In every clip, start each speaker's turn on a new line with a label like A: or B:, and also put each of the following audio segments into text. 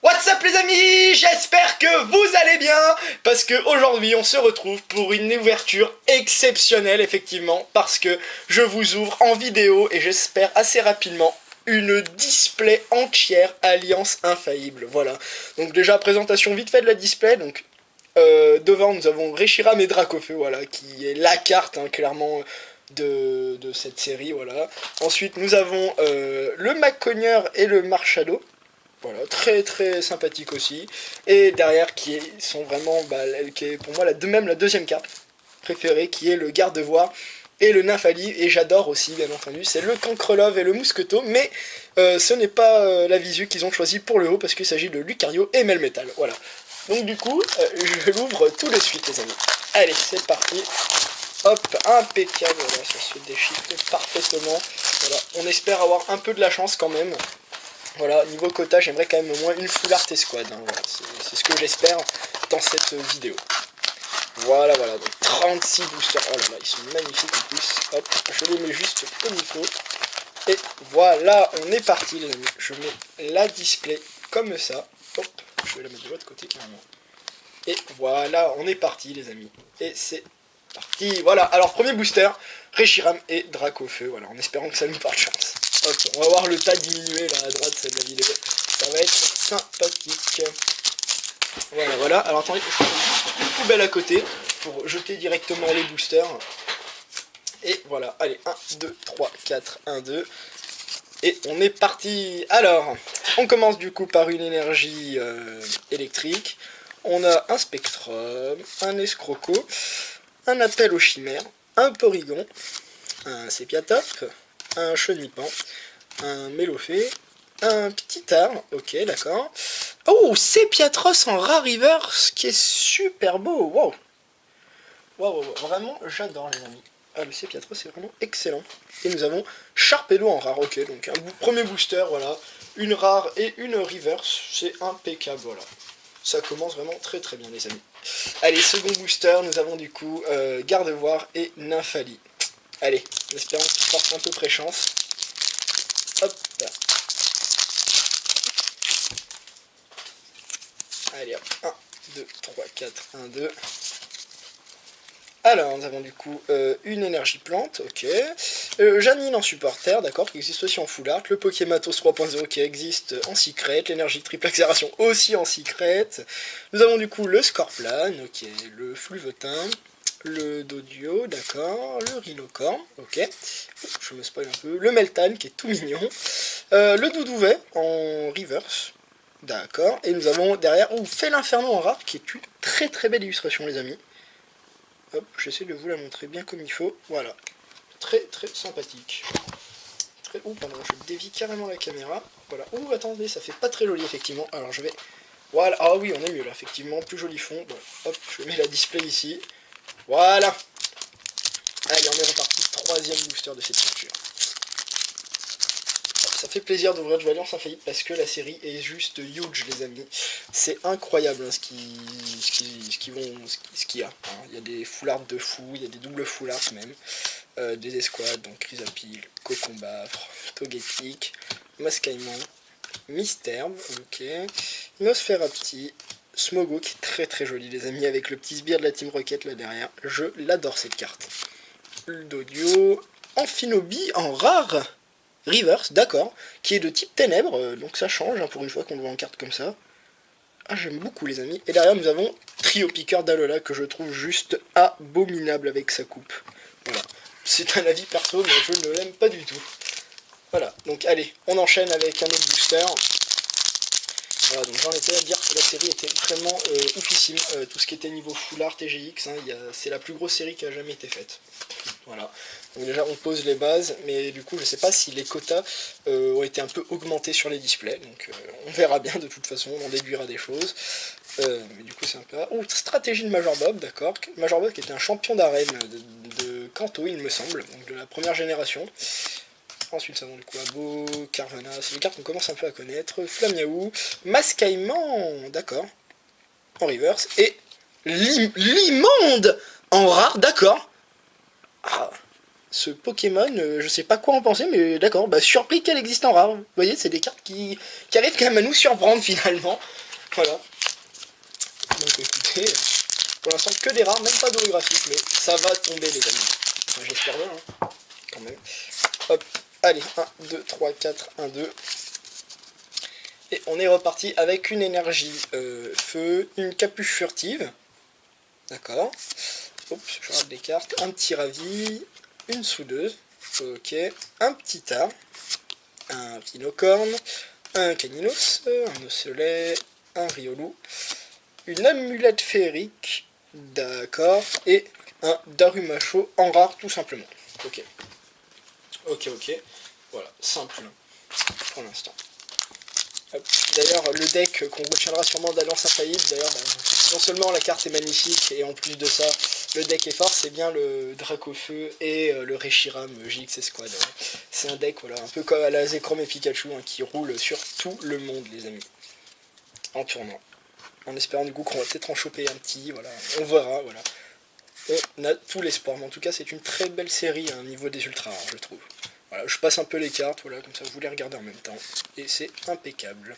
A: What's up les amis, j'espère que vous allez bien, parce que aujourd'hui on se retrouve pour une ouverture exceptionnelle effectivement, parce que je vous ouvre en vidéo et j'espère assez rapidement une display entière Alliance Infaillible, voilà. Donc déjà présentation vite fait de la display, donc devant nous avons Reshiram et Dracofeu, voilà, qui est la carte hein, clairement de cette série, voilà. Ensuite nous avons le Macogner et le Marshadow. Voilà, très très sympathique aussi. Et derrière, sont vraiment, qui est pour moi même la deuxième carte préférée, qui est le Gardevoir et le Nymphali. Et j'adore aussi, bien entendu, c'est le Cancrelove et le Mousquetot. Mais ce n'est pas la visu qu'ils ont choisi pour le haut, parce qu'il s'agit de Lucario et Melmetal. Voilà. Donc du coup, je l'ouvre tout de suite, les amis. Allez, c'est parti. Hop, impeccable, voilà, ça se déchiffre parfaitement. Voilà, on espère avoir un peu de la chance quand même. Voilà, niveau quota, j'aimerais quand même au moins une full art escouade, hein, voilà, c'est ce que j'espère dans cette vidéo. Voilà, donc 36 boosters, oh là là, ils sont magnifiques en plus, hop, je les mets juste comme il faut. Et voilà, on est parti les amis, je mets la display comme ça, hop, je vais la mettre de l'autre côté carrément. Et voilà, on est parti les amis, et c'est parti, voilà, alors premier booster, Reshiram et Dracofeu, voilà, en espérant que ça nous porte chance. Ok, on va voir le tas diminuer là à droite de la vidéo. Ça va être sympathique. Voilà. Alors attendez, je prends juste une poubelle à côté pour jeter directement les boosters. Et voilà, allez, 1, 2, 3, 4, 1, 2. Et on est parti. Alors, on commence du coup par une énergie électrique. On a un Spectrum, un Escroco, un Appel aux Chimères, un Porygon, un Sepiatop, un Chenipan, un Mélofée, un petit arbre, ok d'accord. Oh, Sepiatros en rare reverse, qui est super beau, wow, vraiment j'adore les amis. Ah, le Sepiatros c'est vraiment excellent. Et nous avons Sharpedo en rare, ok, donc un premier booster, voilà, une rare et une reverse, c'est impeccable, voilà. Ça commence vraiment très très bien les amis. Allez, second booster, nous avons du coup Gardevoir et Nymphali. Allez, espérons qu'il porte un peu pré-chance. Hop. Allez hop, 1, 2, 3, 4, 1, 2. Alors, nous avons du coup une énergie plante, ok. Janine en supporter, d'accord, qui existe aussi en full art. Le Pokématos 3.0 qui existe en secret. L'énergie triple accélération aussi en secret. Nous avons du coup le Scorplan, ok. Le Fluvetin. Le Dodio, d'accord, le Rhinocorn, ok, je me spoil un peu, le Meltan qui est tout mignon, le Doudouvet en reverse, d'accord, et nous avons derrière, fait l'inferno en rare, qui est une très très belle illustration les amis, hop, j'essaie de vous la montrer bien comme il faut, voilà, très très sympathique, pardon, je dévie carrément la caméra, voilà, attendez, ça fait pas très joli effectivement, alors je vais, voilà, ah oui, on est mieux là, effectivement, plus joli fond, bon, hop, je mets la display ici. Voilà. Allez, on est reparti. Troisième booster de cette structure. Ça fait plaisir d'ouvrir du Alliance Infaillible parce que la série est juste huge, les amis. C'est incroyable hein, ce qu'il y a. Hein. Il y a des full art de fou, il y a des doubles full art même. Des escouades, donc Chrysapile, Cocombafre, Togetic, Mascaïman, Misterbe, ok. Nosferapti. Smogo qui est très très joli les amis avec le petit sbire de la Team Rocket là derrière, je l'adore cette carte. Dodio, Amphinobi en rare reverse, d'accord, qui est de type ténèbres, donc ça change hein, pour une fois qu'on le voit en carte comme ça. Ah j'aime beaucoup les amis. Et derrière nous avons Trio Piqueur d'Alola que je trouve juste abominable avec sa coupe. Voilà, c'est un avis perso mais je ne l'aime pas du tout. Voilà, donc allez, on enchaîne avec un autre booster. Voilà, donc j'en étais à dire que la série était vraiment oufissime, tout ce qui était niveau full art TGX, hein, c'est la plus grosse série qui a jamais été faite. Voilà, donc déjà on pose les bases, mais du coup je sais pas si les quotas ont été un peu augmentés sur les displays, donc on verra bien de toute façon, on en déduira des choses. Mais du coup c'est un peu... Oh, stratégie de Major Bob, d'accord, Major Bob qui était un champion d'arène de Kanto il me semble, donc de la première génération. Ensuite, nous avons du coup Abo, Carvana, c'est des cartes qu'on commence un peu à connaître. Flamiaou, Mascaïman, d'accord, en reverse. Et l'immonde en rare, d'accord. Ah, ce Pokémon, je sais pas quoi en penser, mais d'accord, bah surpris qu'elle existe en rare. Vous voyez, c'est des cartes qui arrivent quand même à nous surprendre finalement. Voilà. Donc écoutez, pour l'instant que des rares, même pas d'holographique, mais ça va tomber les amis. Enfin, j'espère bien, hein, quand même. Hop, allez, 1, 2, 3, 4, 1, 2. Et on est reparti avec une énergie feu, une capuche furtive. D'accord. Oups, je rate des cartes. Un petit ravi, une soudeuse. Ok. Un petit tas. Un rhinocorne. Un caninos. Un osselet. Un riolou. Une amulette féerique. D'accord. Et un darumacho en rare tout simplement. Ok. Ok. Voilà, simple pour l'instant. D'ailleurs, le deck qu'on retiendra sûrement d'Alliance Infaillible, d'ailleurs, non seulement la carte est magnifique, et en plus de ça, le deck est fort, c'est bien le Dracofeu et le Reshiram GX Squad. C'est un deck, voilà, un peu comme à la Zekrom et Pikachu, hein, qui roule sur tout le monde, les amis. En tournant. En espérant du coup qu'on va peut-être en choper un petit, voilà, on verra, voilà. On a tout l'espoir, mais en tout cas, c'est une très belle série au niveau des ultras rares, je trouve. Voilà, je passe un peu les cartes, voilà, comme ça vous les regardez en même temps. Et c'est impeccable.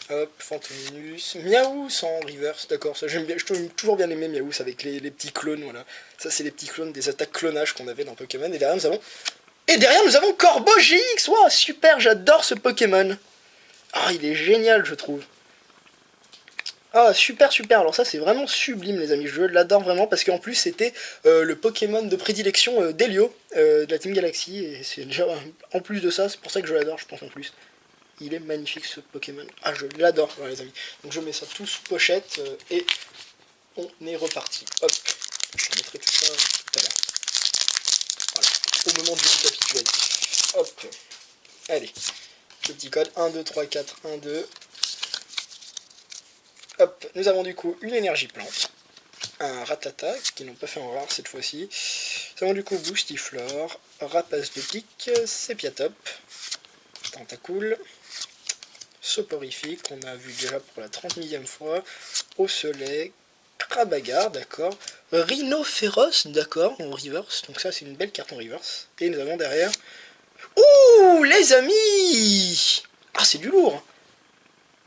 A: Hop, Fantominus, Miaous en reverse, d'accord, ça j'aime bien, je trouve toujours bien aimé Miaous avec les petits clones, voilà. Ça c'est les petits clones des attaques clonage qu'on avait dans Pokémon. Et derrière nous avons Corbeau GX, wow, super, j'adore ce Pokémon. Ah, il est génial, je trouve. Ah, super, alors ça c'est vraiment sublime les amis, je l'adore vraiment parce qu'en plus c'était le Pokémon de prédilection d'Helio, de la Team Galaxy, et c'est déjà, en plus de ça, c'est pour ça que je l'adore, je pense en plus. Il est magnifique ce Pokémon, ah je l'adore voilà, les amis. Donc je mets ça tout sous pochette et on est reparti. Hop, je mettrai tout ça tout à l'heure. Voilà, au moment du récapitulatif. Hop, allez, le petit code 1, 2, 3, 4, 1, 2. Hop, nous avons du coup une énergie plante, un Ratata, qui n'ont pas fait en rare cette fois-ci. Nous avons du coup Boostiflore, Rapace de pique, Sepiatop, Tentacool, Soporifique, on a vu déjà pour la 30 millième fois, Osselet, Krabagar, d'accord, Rhino Féroce, d'accord, en reverse, donc ça c'est une belle carte en reverse. Et nous avons derrière... Ouh, les amis! Ah, c'est du lourd!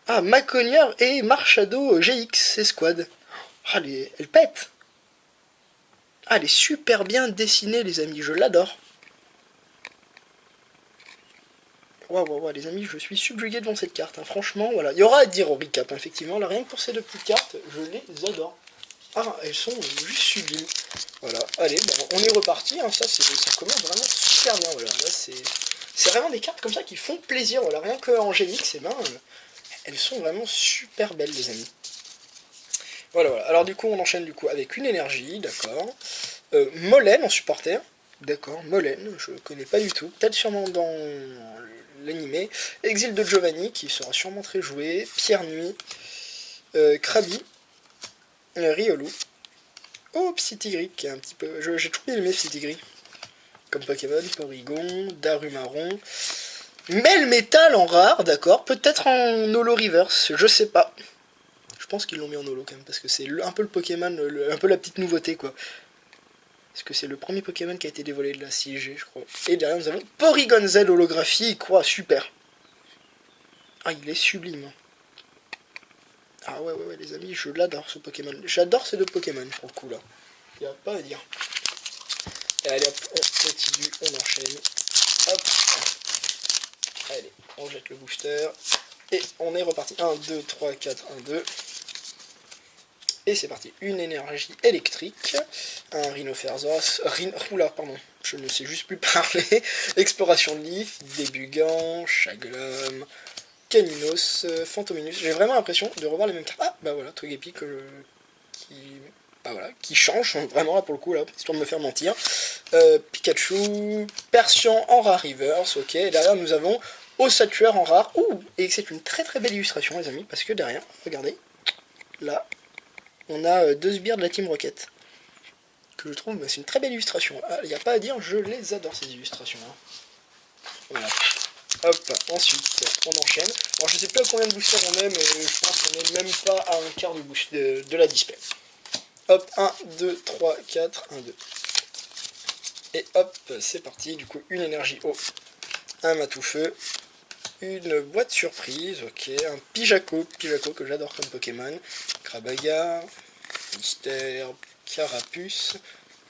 A: Ah, Maconière et Marchado GX Squad. Ah, elle pète. Ah, elle est super bien dessinée, les amis. Je l'adore. Waouh, les amis, je suis subjugué devant cette carte. Hein. Franchement, voilà. Il y aura à dire au recap, hein, effectivement. Là, rien que pour ces deux petites cartes, je les adore. Ah, elles sont juste sublimes. Voilà. Allez, bon, on est reparti. Hein. Ça commence vraiment super bien. Voilà. Là, c'est vraiment des cartes comme ça qui font plaisir. Voilà. Rien qu'en GX, elles sont vraiment super belles, les amis. Voilà. Alors du coup, on enchaîne du coup avec une énergie, d'accord. Molène en supporter, d'accord. Molène, je connais pas du tout. Peut-être sûrement dans l'animé. Exil de Giovanni, qui sera sûrement très joué. Pierre Nuit. Krabi. Riolu. Oh, Psytigris, qui est un petit peu... J'ai toujours bien aimé Psytigris. Comme Pokémon, Porygon, Darumaron. Melmetal en rare, d'accord. Peut-être en holo reverse, je sais pas. Je pense qu'ils l'ont mis en holo quand même, parce que c'est un peu le Pokémon, un peu la petite nouveauté quoi. Parce que c'est le premier Pokémon qui a été dévoilé de la 6G, je crois. Et derrière nous avons Porygon Z holographique, quoi, super. Ah, il est sublime. Ah ouais, les amis, je l'adore ce Pokémon. J'adore ces deux Pokémon pour le coup là. Y a pas à dire. Et allez hop, on continue, on enchaîne. Hop. Allez, on jette le booster. Et on est reparti. 1, 2, 3, 4, 1, 2. Et c'est parti. Une énergie électrique. Un Rhinophérzos. Oula, pardon. Je ne sais juste plus parler. Exploration de Leaf. Débugant. Chaglam. Caninos. Fantominus. J'ai vraiment l'impression de revoir les mêmes cartes. Ah, bah voilà. Truc épique qui change. Vraiment, là, pour le coup, là. Histoire de me faire mentir. Pikachu. Persian en rare reverse. Ok. Et derrière, nous avons Ossature en rare. Ouh, et c'est une très très belle illustration, les amis, parce que derrière, regardez, là, on a deux sbires de la Team Rocket. Que je trouve, c'est une très belle illustration. Il n'y a pas à dire, je les adore ces illustrations. Hein. Voilà. Hop, ensuite, on enchaîne. Alors, je sais plus à combien de boosters on est, mais je pense qu'on n'est même pas à un quart de la display. Hop, 1, 2, 3, 4, 1, 2. Et hop, c'est parti. Du coup, une énergie eau, un matou-feu, une boîte surprise, ok, un Pijaco que j'adore comme Pokémon, Krabaga, Mystère, Carapuce,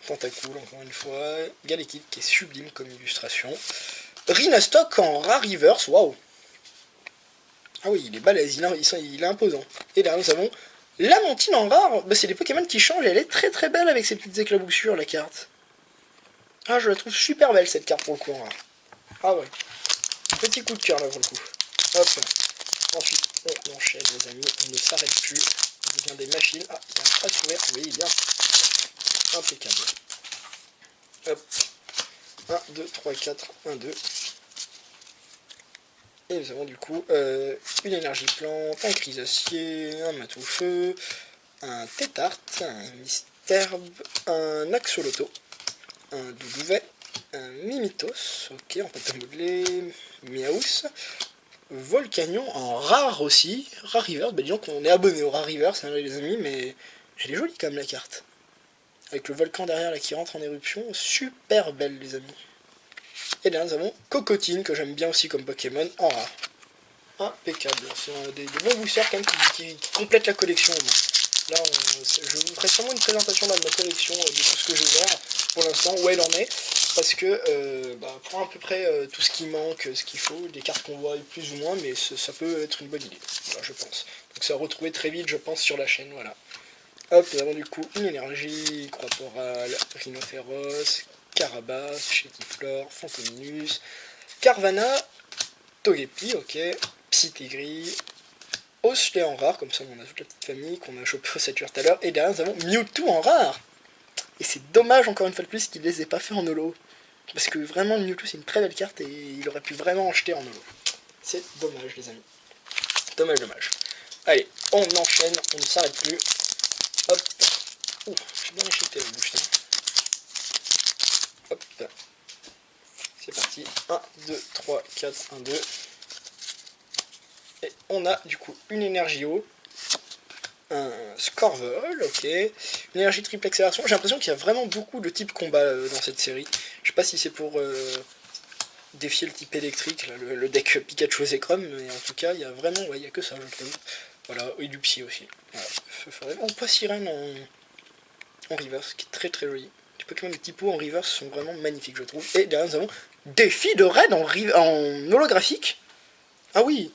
A: Tentacool encore une fois, Galekid qui est sublime comme illustration, Rhinastock en rare reverse, waouh. Ah oui, il est balèze, il est imposant. Et là, nous avons Lamentine en rare. Bah, c'est des Pokémon qui changent, elle est très très belle avec ses petites éclaboussures, la carte. Ah, je la trouve super belle cette carte pour le coup en rare. Ah ouais. Petit coup de cœur là pour le coup. Hop. Ensuite, on enchaîne les amis, on ne s'arrête plus. On devient des machines. Ah, il y a un trace ouvert, oui, bien. Impeccable. Hop. 1, 2, 3, 4, 1, 2. Et nous avons du coup une énergie plante, un Chrysacier, un matou-feu, un Tétart, un Mystherbe, un Axoloto, un Doudouvet, un Mimitos, ok, en pâte à modeler, Miaous, Volcanion en rare aussi, rare reverse, bah disons qu'on est abonné au rare reverse, hein, les amis, mais elle est jolie quand même la carte. Avec le volcan derrière là qui rentre en éruption, super belle les amis. Et là nous avons Cocotine que j'aime bien aussi comme Pokémon en rare. Impeccable, c'est des bons boosters quand même qui complètent la collection. Là, je vous ferai sûrement une présentation là, de ma collection, de tout ce que je vends pour l'instant, où elle en est, parce que pour à peu près tout ce qui manque, ce qu'il faut, des cartes qu'on voit plus ou moins, mais ça peut être une bonne idée, voilà, je pense. Donc ça va retrouver très vite, je pense, sur la chaîne, voilà. Hop, nous avons du coup une énergie, Croix-Porale, Rhinophéros, Carabas, Chétiflore, Fantominus, Carvana, Togepi, ok, Psytigris, Osley en rare, comme ça on a toute la petite famille qu'on a chopé au Saturne tout à l'heure, et derrière nous avons Mewtwo en rare. Et c'est dommage encore une fois de plus qu'il les ait pas fait en holo. Parce que vraiment Mewtwo c'est une très belle carte et il aurait pu vraiment en jeter en holo. C'est dommage les amis. Dommage, dommage. Allez, on enchaîne, on ne s'arrête plus. Hop. Ouh, j'ai bien échiqueté la bouche. Hop. C'est parti. 1, 2, 3, 4, 1, 2. Et on a du coup une énergie eau, un Scorvol, ok, une énergie triple accélération. J'ai l'impression qu'il y a vraiment beaucoup de types combat dans cette série. Je sais pas si c'est pour défier le type électrique, là, le deck Pikachu et Chrome, mais en tout cas, il y a vraiment, ouais, il y a que ça, je trouve. Voilà, et du Psy aussi. Voilà. On passe Sirène en reverse, qui est très très joli. Les Pokémon de typo en reverse sont vraiment magnifiques, je trouve. Et derrière, nous avons Défi de Raid en holographique. Ah oui,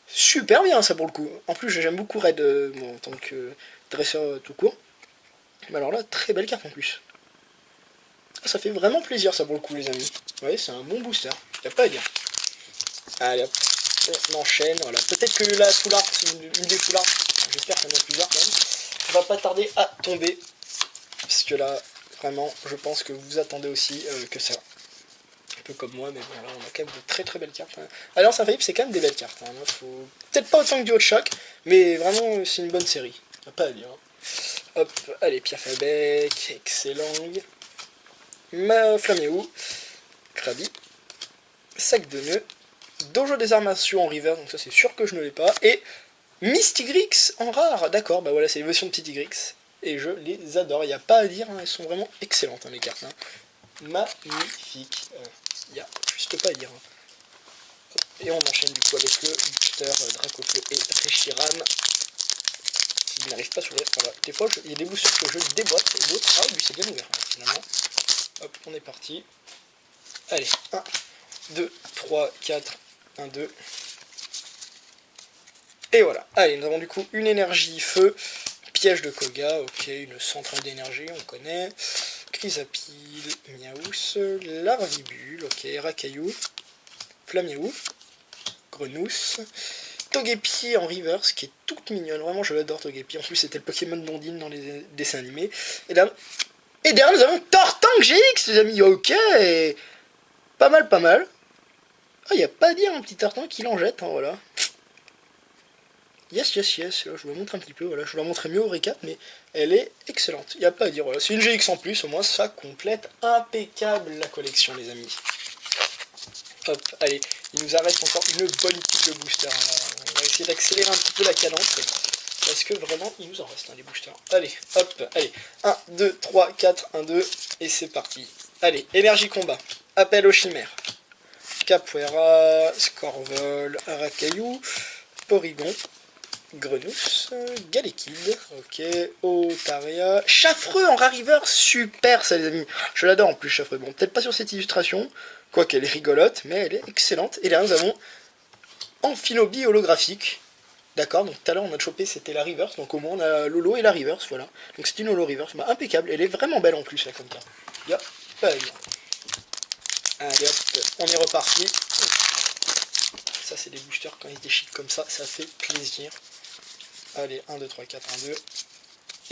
A: super bien ça pour le coup. En plus j'aime beaucoup Raid en tant que dresseur tout court. Mais alors là, très belle carte en plus. Ça fait vraiment plaisir ça pour le coup les amis. Vous voyez, c'est un bon booster. Y'a pas à dire. Allez hop, on enchaîne. Voilà. Peut-être que la full art, une des full art, j'espère qu'il y en a plusieurs quand même, va pas tarder à tomber. Parce que là, vraiment, je pense que vous attendez aussi que ça. Un peu comme moi, mais bon, là on a quand même de très très belles cartes. Alliance Infaillible, c'est quand même des belles cartes. Hein. Faut... Peut-être pas autant que du Hot Shock, mais vraiment c'est une bonne série. Y'a pas à dire. Hein. Hop, allez, Pierre Fabec, excellent. Flaméou, Krabi, Sac de nœuds, Dojo des armations en river, donc ça c'est sûr que je ne l'ai pas. Et Mystigrix en rare, d'accord, bah voilà, c'est l'évolution de Psytigrix. Et je les adore, il n'y a pas à dire, hein, elles sont vraiment excellentes hein, les cartes. Hein. Magnifique. Il n'y a juste pas à dire. Et on enchaîne du coup avec le booster Dracofeu et Reshiram. Il n'arrive pas à s'ouvrir. Voilà. Des fois, il y a des boosters que je déboîte et d'autres. Ah, lui c'est bien ouvert hein, finalement. Hop, on est parti. Allez, 1, 2, 3, 4, 1, 2. Et voilà. Allez, nous avons du coup une énergie feu. Piège de Koga, ok, une centrale d'énergie, on connaît. Chrysapile, Miaous, Larvibule, ok, Racaillou, Flaméou, Grenousse, Togepi en reverse, qui est toute mignonne, vraiment je l'adore Togepi, en plus c'était le Pokémon d'Ondine dans les dessins animés. Et derrière nous avons Tortank GX les amis, ok, pas mal, pas mal. Ah, y a pas à dire, un petit Tortank qui l'en jette, hein, voilà. Yes, yes, yes, là, je vous la montre un petit peu, voilà, je vous la montrerai mieux au récap, mais elle est excellente, il n'y a pas à dire, voilà, c'est une GX en plus, au moins ça complète impeccable la collection les amis. Hop, allez, il nous arrête encore une bonne équipe de boosters, on va essayer d'accélérer un petit peu la cadence, parce que vraiment il nous en reste hein, les boosters. Allez, hop, allez, 1, 2, 3, 4, 1, 2, et c'est parti. Allez, énergie combat. Appel aux chimères. Capoeira, Scorvol, Arakayu, Porygon, Grenousse, Galekid, ok, Otaria, Chaffreux en Rariver, super ça les amis, je l'adore en plus Chaffreux, bon peut-être pas sur cette illustration, quoique elle est rigolote, mais elle est excellente, et là nous avons Amphilobi holographique, d'accord, donc tout à l'heure on a chopé c'était la reverse, donc au moins on a l'holo et la reverse, voilà, donc c'est une holo reverse, bah, impeccable, elle est vraiment belle en plus là comme ça, yep, allez hop, on est reparti. Ça c'est des boosters quand ils se déchiquent comme ça fait plaisir. Allez, 1, 2, 3, 4, 1, 2.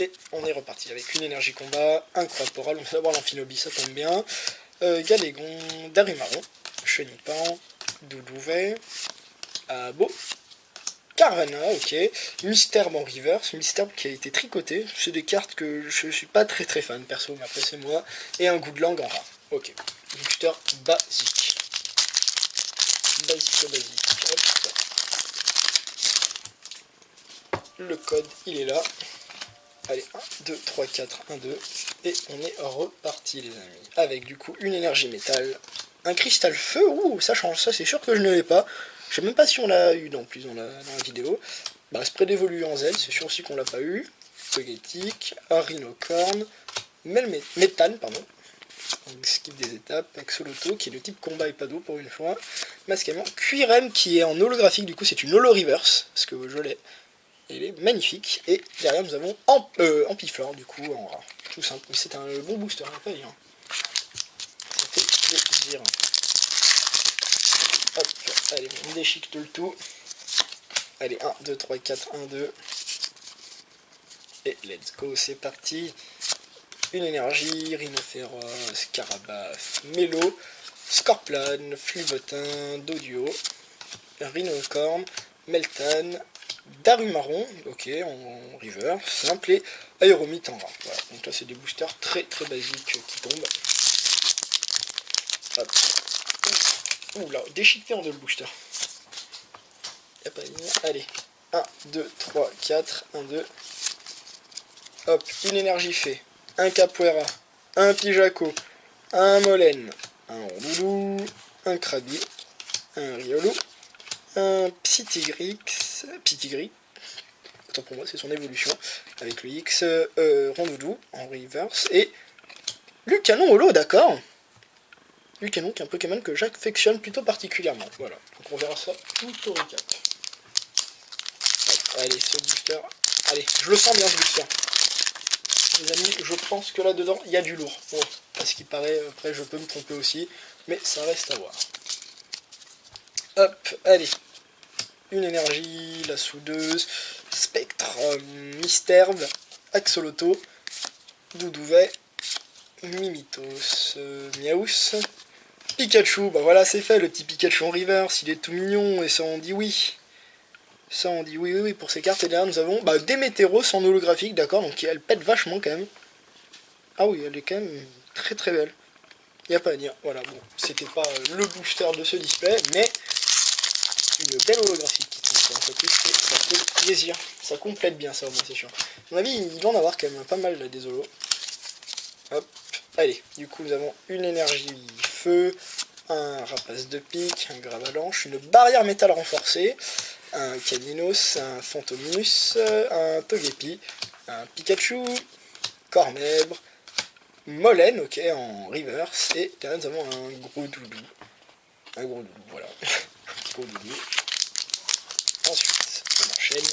A: Et on est reparti avec une énergie combat, un corporal, on va avoir l'amphinobi, ça tombe bien. Galégon, Darumaron, Chenipan, Doudouvet, Abo, Carvana, ok. Mystère en reverse, Mystère qui a été tricoté. C'est des cartes que je suis pas très fan perso, mais après c'est moi. Et un goût de langue en rare. Ok. Booster basique. Basique. Hop. Le code, il est là. Allez, 1, 2, 3, 4, 1, 2. Et on est reparti, les amis. Avec du coup une énergie métal. Un cristal feu, ouh, ça change, ça c'est sûr que je ne l'ai pas. Je sais même pas si on l'a eu dans la vidéo. Bah, spray d'évolu en Z, c'est sûr aussi qu'on l'a pas eu. Togetic, Rhinocorn, Méthane, pardon. On skip des étapes, Axoloto qui est le type combat et pas d'eau pour une fois. Masquement, Quirem qui est en holographique, du coup c'est une holo reverse, parce que je l'ai. Il est magnifique. Et derrière nous avons Ampiflore du coup en rare. Tout simple, c'est un bon booster, on va pas dire. Ça fait plaisir. Hop, allez, on déchique tout le tout. Allez, 1, 2, 3, 4, 1, 2. Et let's go, c'est parti. Une énergie, Rhinophéros, Scarabaf, Mélo, Scorpion, Fluvotin, Doduo, Rhinocorn, Meltan, Darumaron, ok, en river, simple, et Aéromite en rare. Voilà, donc là c'est des boosters très basiques qui tombent. Hop. Oula, déchiqueté en deux le booster. Y'a pas de ligne. Allez, 1, 2, 3, 4, 1, 2. Hop, une énergie fait. Un Capoeira, un Pijaco, un Molène, un Rondoudou, un Krabi, un Riolo, un Psytigrix, autant pour moi c'est son évolution, avec le X, Rondoudou en reverse, et Lucanon Holo, d'accord. Lucanon qui est un Pokémon que j'affectionne plutôt particulièrement, voilà, donc on verra ça tout au recap. Allez, ce booster, allez, je le sens bien ce booster. Les amis, je pense que là-dedans, il y a du lourd. Bon, parce qu'il paraît, après je peux me tromper aussi, mais ça reste à voir. Hop, allez. Une énergie, la soudeuse, Spectrum, Mysterve, Axoloto, Doudouvet, Mimitos, Miaus, Pikachu, bah voilà c'est fait, le petit Pikachu en reverse, il est tout mignon, et ça on dit oui. Ça on dit oui pour ces cartes, et derrière nous avons des Météros en holographique, d'accord, donc elle pète vachement quand même. Ah oui, elle est quand même très belle. Il n'y a pas à dire, voilà, bon, c'était pas le booster de ce display, mais une belle holographique qui tombe un peu plus, et ça fait plaisir. Ça complète bien ça au moins, c'est sûr. À mon avis, il doit en avoir quand même pas mal là, des holos. Hop, allez, du coup nous avons une énergie feu, un rapace de pique, un gravalanche, une barrière métal renforcée, un Caninos, un Fantominus, un Togepi, un Pikachu, Cornèbre, Molène, ok, en reverse, et derrière nous avons un gros doudou. Un gros doudou, voilà. Gros doudou. Ensuite, on enchaîne.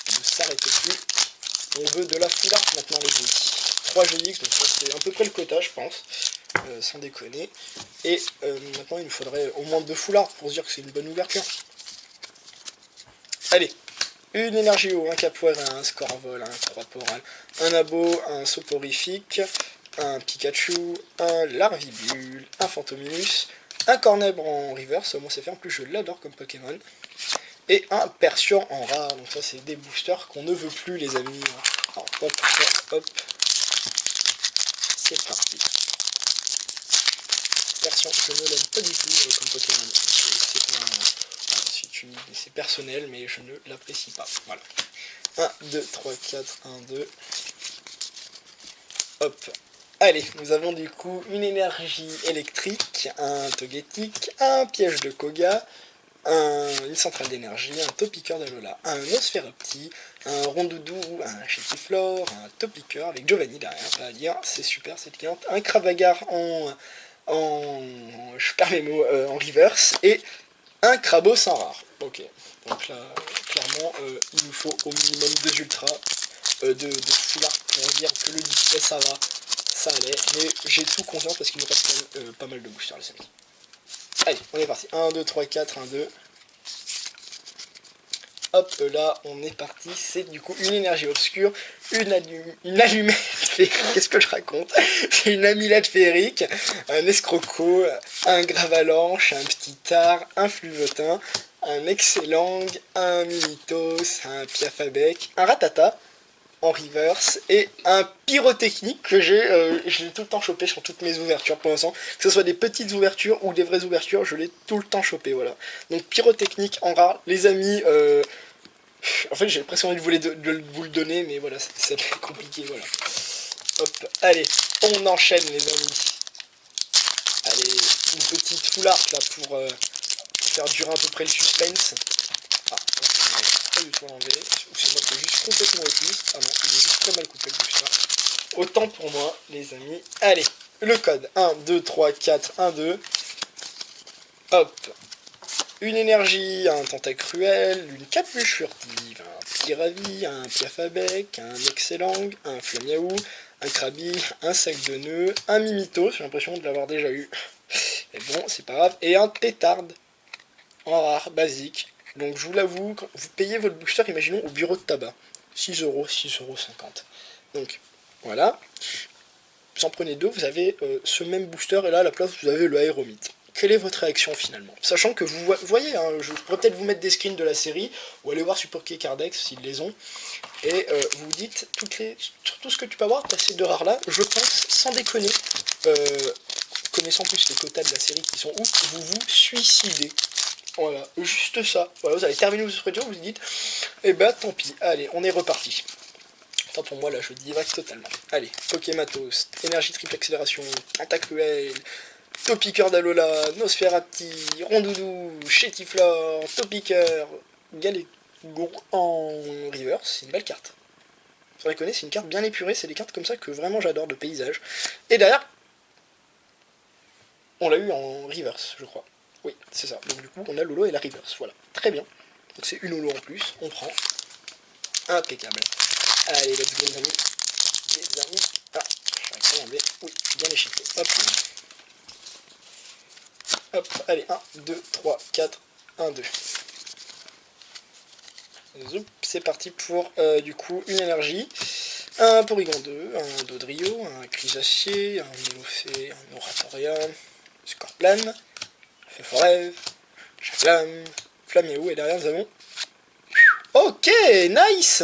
A: On ne s'arrête plus. On veut de la foulard maintenant, les amis. 3 GX, donc ça c'est à peu près le quota, je pense. Sans déconner. Et maintenant, il nous faudrait au moins 2 foulards pour se dire que c'est une bonne ouverture. Allez, une énergie eau, un Capoeira, un Scorvol, un Corporal, un Abo, un Soporifique, un Pikachu, un Larvibule, un Fantominus, un Cornèbre en reverse, moi c'est fait, en plus je l'adore comme Pokémon, et un Persian en rare, donc ça c'est des boosters qu'on ne veut plus les amis. Alors hop, c'est parti. Persian, je ne l'aime pas du tout comme Pokémon, c'est personnel, mais je ne l'apprécie pas. Voilà. 1, 2, 3, 4, 1, 2. Hop. Allez, nous avons du coup une énergie électrique, un Togetic, un piège de Koga, une centrale d'énergie, un Topiqueur d'Alola, un Nosferapti, un Rondoudou, un Chétiflore, un Topiqueur avec Giovanni derrière, pas à dire, c'est super cette cliente, un Cravagar je perds mes mots, en reverse, et un Crabot sans rare. Ok, donc là, clairement, il nous faut au minimum 2 ultras de foulard pour dire que le display ça va, ça allait, mais j'ai tout conscience parce qu'il nous reste quand même pas mal de boosters les amis. Allez, on est parti, 1, 2, 3, 4, 1, 2. Hop là, on est parti, c'est du coup une énergie obscure, une allumette féerique, qu'est-ce que je raconte? C'est une amulette féerique, un escroco, un gravalanche, un petit tar, un fluvotin, un excellent, un mimitos, un piafabec, un ratata en reverse et un pyrotechnique que j'ai tout le temps chopé sur toutes mes ouvertures pour l'instant, que ce soit des petites ouvertures ou des vraies ouvertures, je l'ai tout le temps chopé, voilà. Donc pyrotechnique en rare, les amis, en fait j'ai presque envie de vous le donner, mais voilà, ça va être compliqué, voilà. Hop, allez, on enchaîne les amis. Allez, une petite full art là pour faire durer à peu près le suspense. Ah, pas du tout enlevé, ou c'est moi qui ai juste complètement épuisé. Ah non, il est juste très mal coupé le booster. Autant pour moi, les amis. Allez, le code 1, 2, 3, 4, 1, 2. Hop. Une énergie, un tentacruel, une capuche furtive, un piravi, un piafabec, un excellent, un flamiaou, un krabi, un sac de nœuds, un mimito, j'ai l'impression de l'avoir déjà eu. Mais bon, c'est pas grave. Et un tétarde en rare, basique. Donc je vous l'avoue, quand vous payez votre booster, imaginons au bureau de tabac, 6 euros, 6,50 €. Donc voilà, vous en prenez deux, vous avez ce même booster, et là à la place vous avez le aéromite. Quelle est votre réaction finalement? Sachant que vous voyez, hein, je pourrais peut-être vous mettre des screens de la série, ou aller voir sur Poké Cardex s'ils les ont, et vous vous dites, sur tout ce que tu peux avoir, ces deux rares là, je pense, sans déconner, connaissant plus les quotas de la série qui sont ouf, vous vous suicidez. Voilà, juste ça. Voilà, vous avez terminé vos ouvertures, vous vous dites, eh ben tant pis, allez, on est reparti. Tant pour moi, là, je divague totalement. Allez, Pokématos, énergie triple accélération, Tentacruel, Topiqueur d'Alola, Nosferapti, Rondoudou, Chétiflore, Topiqueur, Galégon en reverse, c'est une belle carte. Vous reconnaissez, c'est une carte bien épurée, c'est des cartes comme ça que vraiment j'adore de paysage. Et derrière, on l'a eu en reverse, je crois. Oui, c'est ça. Donc du coup, on a Lolo et la reverse. Voilà, très bien. Donc c'est une Lolo en plus, on prend. Impeccable. Allez, let's go les amis. Les amis. Ah, j'arrive pas à l'enlever. Oui, bien échiqué. Hop. Hop, allez, 1, 2, 3, 4, 1, 2. Zoup, c'est parti pour du coup une énergie. Un Porygon 2, un Dodrio, un Chrysacier, un Melofé, un Oratoria, Scorplan, Forever, Chaflam, Flaméo, et derrière nous avons... Ok, nice.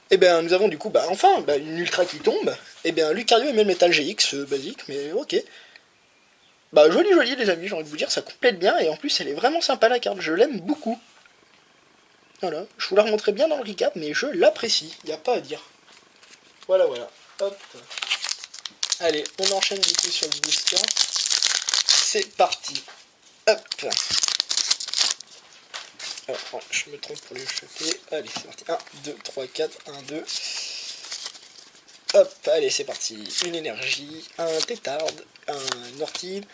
A: Et bien nous avons du coup, enfin, une ultra qui tombe. Et bien Lucario et Melmetal GX, basique, mais ok. Joli les amis, j'ai envie de vous dire, ça complète bien, et en plus elle est vraiment sympa la carte, je l'aime beaucoup. Voilà, je vous la remontrerai bien dans le recap, mais je l'apprécie, y a pas à dire. Voilà, hop. Allez, on enchaîne du coup sur le booster. C'est parti. Hop. Alors, je me trompe pour les choper. Allez, c'est parti. 1, 2, 3, 4, 1, 2. Hop, allez, c'est parti. Une énergie, un tétarde, un ortide,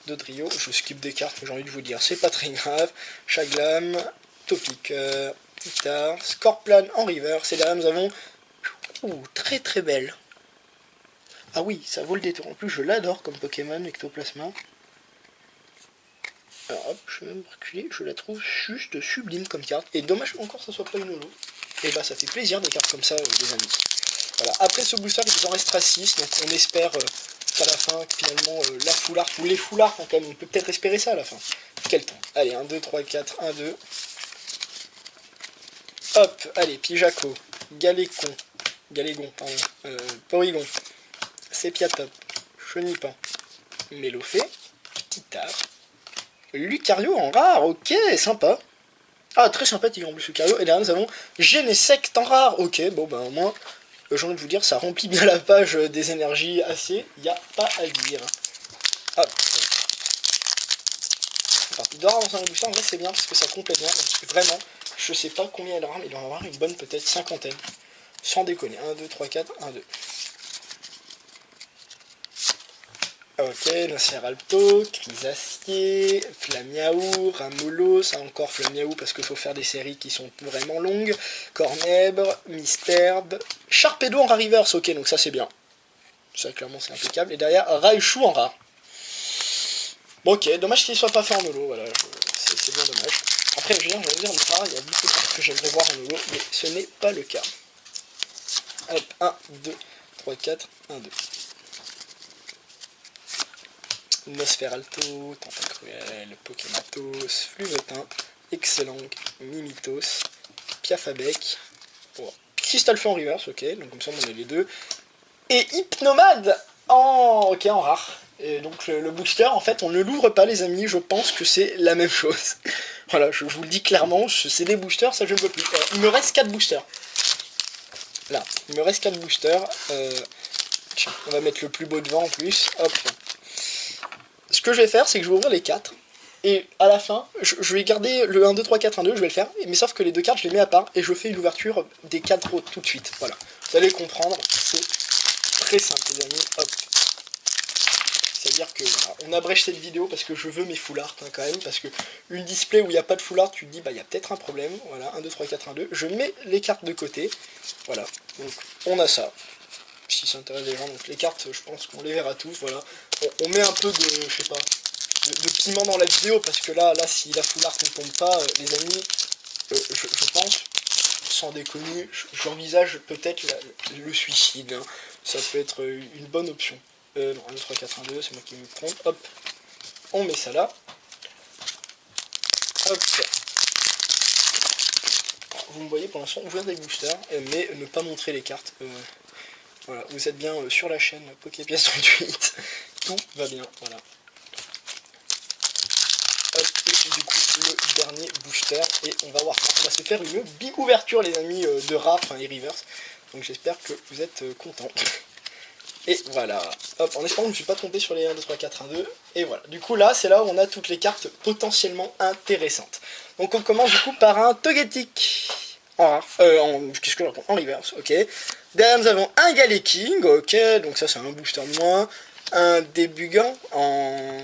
A: Dodrio. Je skip des cartes, mais j'ai envie de vous dire, c'est pas très grave. Chaglam, Topiqueur, Titar, Scorplan en river. C'est derrière, nous avons... très très belle. Ah oui, ça vaut le détour. En plus, je l'adore comme Pokémon Ectoplasma. Alors hop, je vais même reculer, je la trouve juste sublime comme carte. Et dommage encore que ça soit pas une holo. Et ça fait plaisir des cartes comme ça, les amis. Voilà, après ce booster, il en restera 6, donc on espère qu'à la fin, finalement, la full art, ou les full art, quand même, on peut peut-être espérer ça à la fin. Quel temps? Allez, 1, 2, 3, 4, 1, 2. Hop, allez, Pijaco, Galégon, pardon, Porygon, Sepiatop, Chenipan, Melofé, Titar, Lucario en rare, ok, sympa. Ah, très sympathique en plus Lucario. Et derrière nous avons Genesect en rare, ok, bon au moins, j'ai envie de vous dire, ça remplit bien la page des énergies assez, il n'y a pas à dire. Hop. Alors, il doit avoir dans un booster, en vrai c'est bien parce que ça complète bien, donc vraiment, je sais pas combien il aura, mais il doit en avoir une bonne peut-être cinquantaine. Sans déconner, 1, 2, 3, 4, 1, 2. Ok, Nosferalto, Chrysacier, Flamiaou, Ramolo, ça encore Flamiaou parce qu'il faut faire des séries qui sont vraiment longues, Cornèbre, Misperbe, Sharpedo en rare reverse, ok, donc ça c'est bien. Ça clairement c'est impeccable, et derrière Raichu en rare. Bon, ok, dommage qu'il soit pas fait en holo, voilà, c'est bien dommage. Après, je viens de dire, le rare, il y a beaucoup de cartes que j'aimerais voir en holo, mais ce n'est pas le cas. Hop, 1, 2, 3, 4, 1, 2. Nosferalto, Tentacruel, Pokématos, Fluvetin, Excellent, Mimitos, Piafabec, oh, Crystalfeu en reverse, ok, donc comme ça on a les deux, et Hypnomade en rare. Et donc le booster, en fait, on ne l'ouvre pas les amis, je pense que c'est la même chose. Voilà, je vous le dis clairement, c'est des boosters, ça je ne veux plus. Il me reste 4 boosters. Là, il me reste 4 boosters. Tiens, on va mettre le plus beau devant en plus, hop. Ce que je vais faire, c'est que je vais ouvrir les 4. Et à la fin, je vais garder le 1, 2, 3, 4, 1, 2, je vais le faire. Mais sauf que les deux cartes, je les mets à part et je fais une ouverture des 4 autres tout de suite. Voilà. Vous allez comprendre, c'est très simple les amis. Hop. C'est-à-dire que voilà, on abrège cette vidéo parce que je veux mes full art hein, quand même. Parce que une display où il n'y a pas de full art, tu te dis, bah il y a peut-être un problème. Voilà, 1, 2, 3, 4, 1, 2. Je mets les cartes de côté. Voilà. Donc on a ça. Si ça intéresse les gens, donc les cartes, je pense qu'on les verra tous, voilà. On met un peu de, je sais pas, de piment dans la vidéo, parce que là si la full art ne tombe pas, les amis, je pense, sans déconner, j'envisage peut-être le suicide, hein. Ça peut être une bonne option. Non, 1, 2, 3, 4, 1, 2, c'est moi qui me trompe, hop, on met ça là, hop. Alors, vous me voyez pour l'instant ouvrir des boosters, mais ne pas montrer les cartes. Voilà, vous êtes bien sur la chaîne Poképièce 38, tout va bien, voilà. Hop, et du coup, le dernier booster, et on va voir ça. On va se faire une big ouverture, les amis, de rares, enfin les reverse. Donc j'espère que vous êtes contents. Et voilà, hop, en espérant que je ne me suis pas trompé sur les 1, 2, 3, 4, 1, 2. Et voilà, du coup là, c'est là où on a toutes les cartes potentiellement intéressantes. Donc on commence du coup par un Togetic. En rare, qu'est-ce que je raconte? En reverse, ok. Derrière nous avons un Galeking, ok, donc ça c'est un booster de moins. Un Débugant en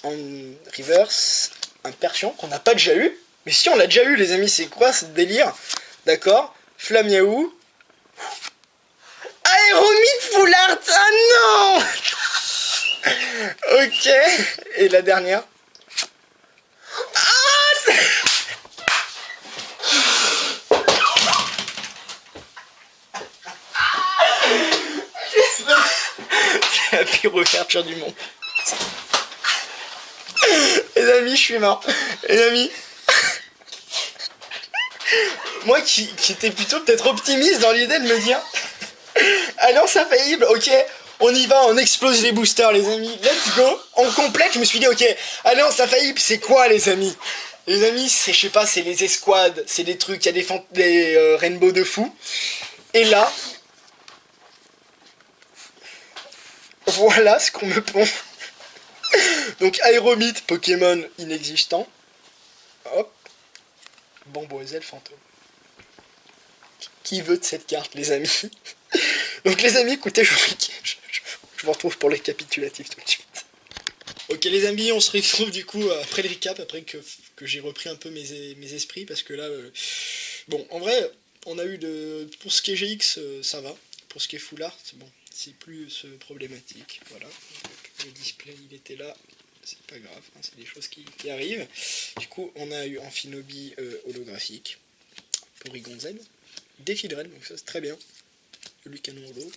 A: reverse. Un Persian qu'on n'a pas déjà eu. Mais si on l'a déjà eu les amis, c'est quoi ce délire? D'accord. Flamiaou. Aéromite Full Art, ah non. Ok, et la dernière. C'est la pire ouverture du monde. Les amis, je suis mort. Les amis. Moi qui étais plutôt peut-être optimiste dans l'idée de me dire Alliance infaillible, ok, on y va, on explose les boosters les amis, let's go. En complète, je me suis dit ok, Alliance infaillible c'est quoi les amis? Les amis, c'est, je sais pas, c'est les escouades, c'est des trucs, il y a des rainbows de fou. Et là, voilà ce qu'on me pond. Donc Aéromite, Pokémon inexistant. Hop. Bamboiselle fantôme. Qui veut de cette carte les amis? Donc les amis, écoutez, je vous retrouve pour le récapitulatif tout de suite. Ok les amis, on se retrouve du coup après le recap, après que j'ai repris un peu mes esprits, parce que là, bon, en vrai, on a eu pour ce qui est GX, ça va. Pour ce qui est Full Art, bon, c'est plus problématique, voilà. Donc, le display, il était là, c'est pas grave, hein, c'est des choses qui arrivent. Du coup, on a eu Amphinobi holographique, Porygon Z, Défidrel, donc ça c'est très bien. Lucanon holo,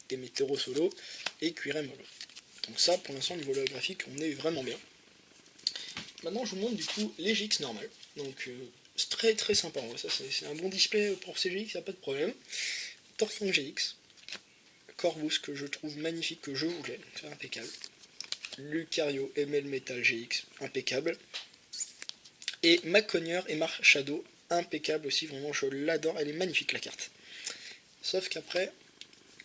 A: des Météoros holo et Quirem holo. Donc ça, pour l'instant, au niveau holographique, on est vraiment bien. Maintenant, je vous montre du coup les GX normales. Donc c'est très très sympa, ça c'est un bon display pour ces GX, y a pas de problème. Torchon GX, Corvus que je trouve magnifique, que je voulais, donc c'est impeccable. Lucario et Melmetal GX, impeccable. Et Maconier et Marshadow, impeccable aussi, vraiment je l'adore, elle est magnifique la carte. Sauf qu'après,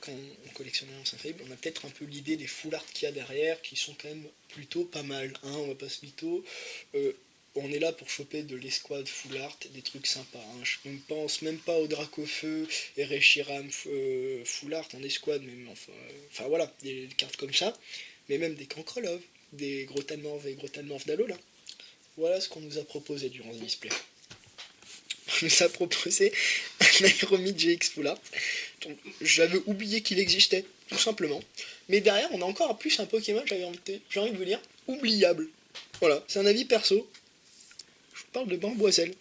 A: quand on collectionne un infaillible, on a peut-être un peu l'idée des full art qu'il y a derrière, qui sont quand même plutôt pas mal, hein, on va pas se mytho. On est là pour choper de l'escouade full art, des trucs sympas, hein. Je ne pense même pas au Dracofeu et Reshiram full art en escouade, mais enfin voilà, des cartes comme ça, mais même des Kankrolov, des Grotanmorv et Grotanmorv d'Alola. Voilà ce qu'on nous a proposé durant ce display. On nous a proposé un Aéromid GX full art. J'avais oublié qu'il existait, tout simplement. Mais derrière, on a encore plus un Pokémon, j'ai envie de vous dire, oubliable. Voilà, c'est un avis perso. Je vous parle de Bamboiselle.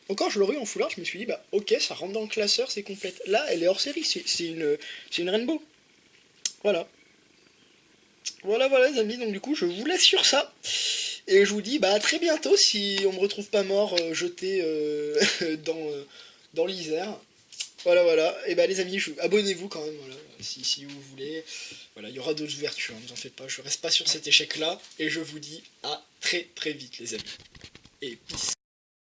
A: Encore, je l'aurais eu en foulard, je me suis dit, bah ok, ça rentre dans le classeur, c'est complète. Là, elle est hors série, c'est une Rainbow. Voilà. Voilà les amis, donc du coup, je vous laisse sur ça. Et je vous dis, bah à très bientôt, si on me retrouve pas mort, jeté dans l'Isère. Voilà, et bah les amis, abonnez-vous quand même, voilà, si vous voulez. Voilà, il y aura d'autres ouvertures, ne vous en faites pas, je reste pas sur cet échec là, et je vous dis à très vite les amis. Et peace.